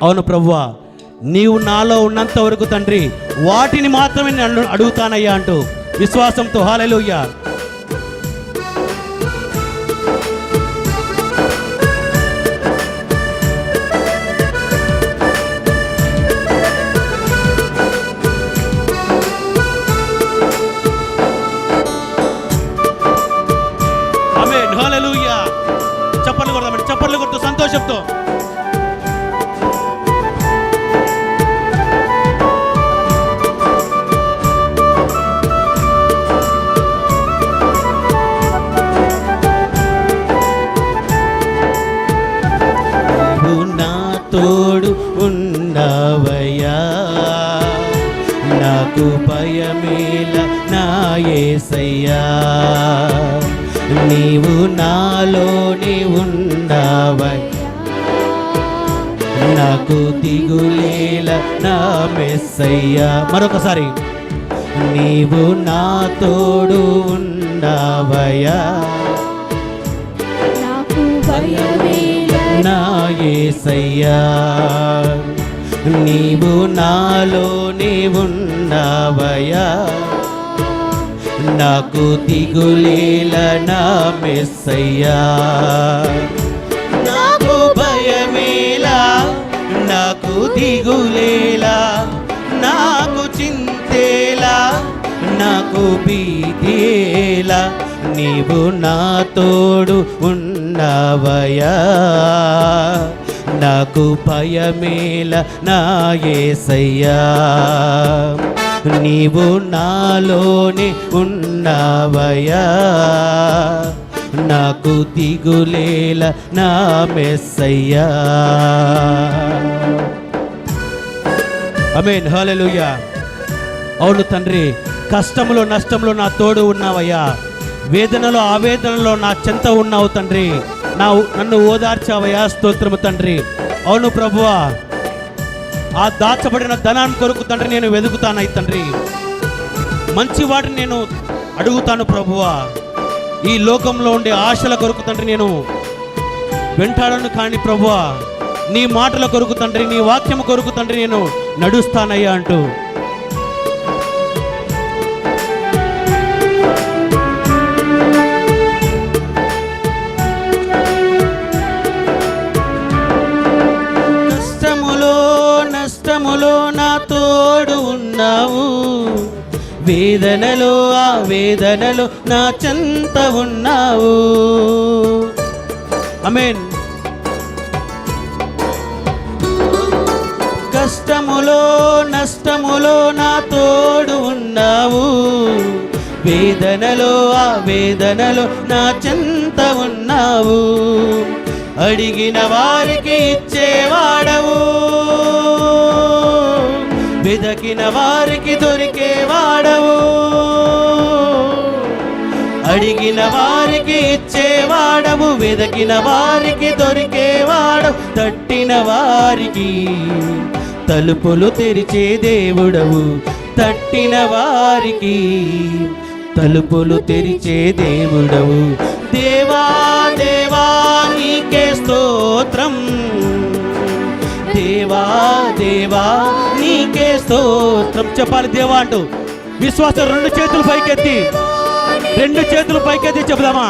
అవును ప్రభువా, నీవు నాలో ఉన్నంత వరకు తండ్రి వాటిని మాత్రమే నేను అడుగుతానయ్యా అంటూ విశ్వాసంతో హల్లెలూయా. ఆమేన్, హల్లెలూయా. చప్పట్లు కొడదామండి, చప్పట్లు కొడుతూ సంతోషంతో. తోడు ఉన్నావయ్యా, నాకు భయమేల నా యేసయ్యా, నీవు నాలోనే ఉన్నావయ్యా, నాకు దిగులేల నా మెస్సయ్యా. మరొకసారి, నీవు నా తోడు ఉన్నావయ్యా, నాకు భయమేల నా యేసయ్యా, నీవు నాలోనే ఉన్నావయ్యా, నాకు దిగులేల నా మెస్సయ్యా, నాకు భయమేలా, నాకు దిగులేలా, నాకు చింతేలా, నాకు భీతిలా, నీవు నా తోడు ఉన్నావయ్యా, నాకు భయమేల నా యేసయ్యా, నీవు నాలోనే ఉన్నావయ్యా, నాకు దిగులేల నా మెస్సయ్యా. ఆమేన్, హల్లెలూయా. అవును తండ్రి, కష్టములో నష్టంలో నా తోడు ఉన్నావయ్యా, వేదనలో ఆవేదనలో నా చెంత ఉన్నావు తండ్రి, నన్ను ఓదార్చావయ్యా. స్తోత్రము తండ్రి. అవును ప్రభువా, ఆ దాచబడిన ధనాన్ని కొరకు తండ్రి నేను వెతుకుతాను తండ్రి, మంచి వాటిని నేను అడుగుతాను ప్రభువా. ఈ లోకంలో ఉండే ఆశల కొరకు తండ్రి నేను వెంటాడను కానీ ప్రభువా, నీ మాటల కొరకు తండ్రి, నీ వాక్యం కొరకు తండ్రి నేను నడుస్తానయ్యా అంటూ నష్టములో నా తోడు ఉన్నావు, వేదనలో ఆ వేదనలో నా చెంత ఉన్నావు. ఆమేన్. కష్టములో నష్టములో నా తోడు ఉన్నావు, వేదనలో ఆ వేదనలో నా చెంత ఉన్నావు, అడిగిన వారికి ఇచ్చేవాడవు, వెదకిన వారికి దొరికేవాడవు, అడిగిన వారికి ఇచ్చేవాడవు, వెదకిన వారికి దొరికేవాడవు, తట్టిన వారికి తలుపులు తెరిచే దేవుడవు, తట్టిన వారికి తలుపులు తెరిచే దేవుడవు. దేవా దేవా నీకే స్తోత్రం, దేవా దేవా నీకే స్తోత్రం. చెప్పాలి దేవా అంటూ విశ్వాసం. రెండు చేతులు పైకెత్తి చెప్దామా?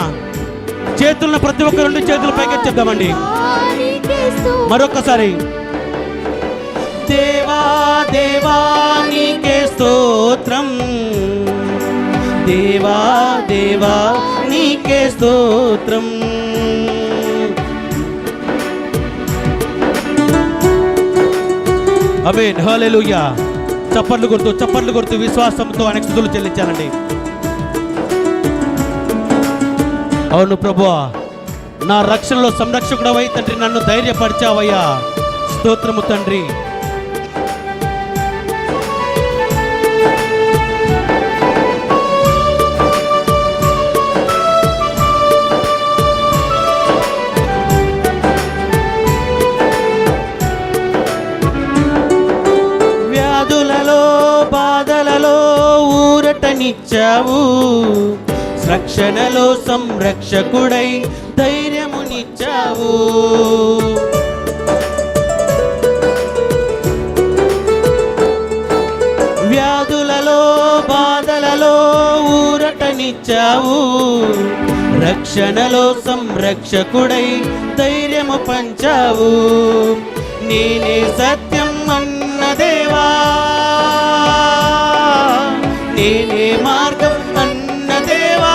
చేతులను ప్రతి ఒక్క రెండు చేతులు పైకెత్తి చెప్దామండి. మరొకసారి, దేవా దేవా నీకే స్తోత్రం, దేవా దేవా నీకే స్తోత్రం. ఆమేన్, హల్లెలూయా. చప్పట్లు కొడుతూ విశ్వాసంతో అనేక స్తుతులు చెల్లించాలండి. అవును ప్రభువా, నా రక్షణలో సంరక్షకుడవై తండ్రి నన్ను ధైర్యపరిచావయ్యా. స్తోత్రము తండ్రి. వ్యాధులలో బాధలలో ఊరటనిచ్చావు, రక్షణలో సంరక్షకుడై ధైర్యమునిచ్చావు. జీవమునిచ్చావు, రక్షణలో సంరక్షకుడై ధైర్యము పంచావు. నేనే సత్యం అన్న దేవా, నేనే మార్గం అన్న దేవా,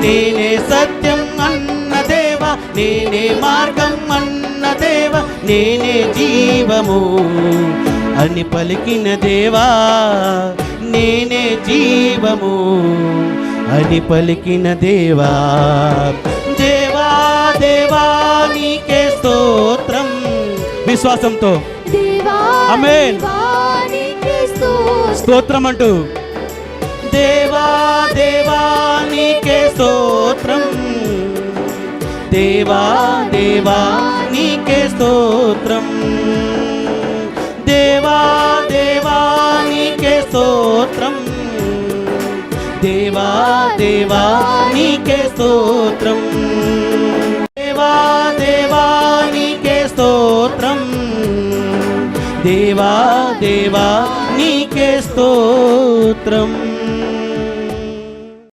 నేనే సత్యం అన్న దేవా, నేనే మార్గం అన్న దేవా, నేనే జీవము అని పలికిన దేవా, నేనే జీవము అని పలికిన దేవా. దేవా దేవా నీకే స్తోత్రం. విశ్వాసంతో ఆమేన్. స్తోత్రం అంటూ దేవా దేవా నీకే స్తోత్రం, దేవా దేవా నీకే స్తోత్రం, దేవా దేవా నీకే స్తోత్రం, దేవా దేవా నీకే స్తోత్రం, దేవా దేవా నీకే స్తోత్రం, దేవా దేవా నీకే స్తోత్రం.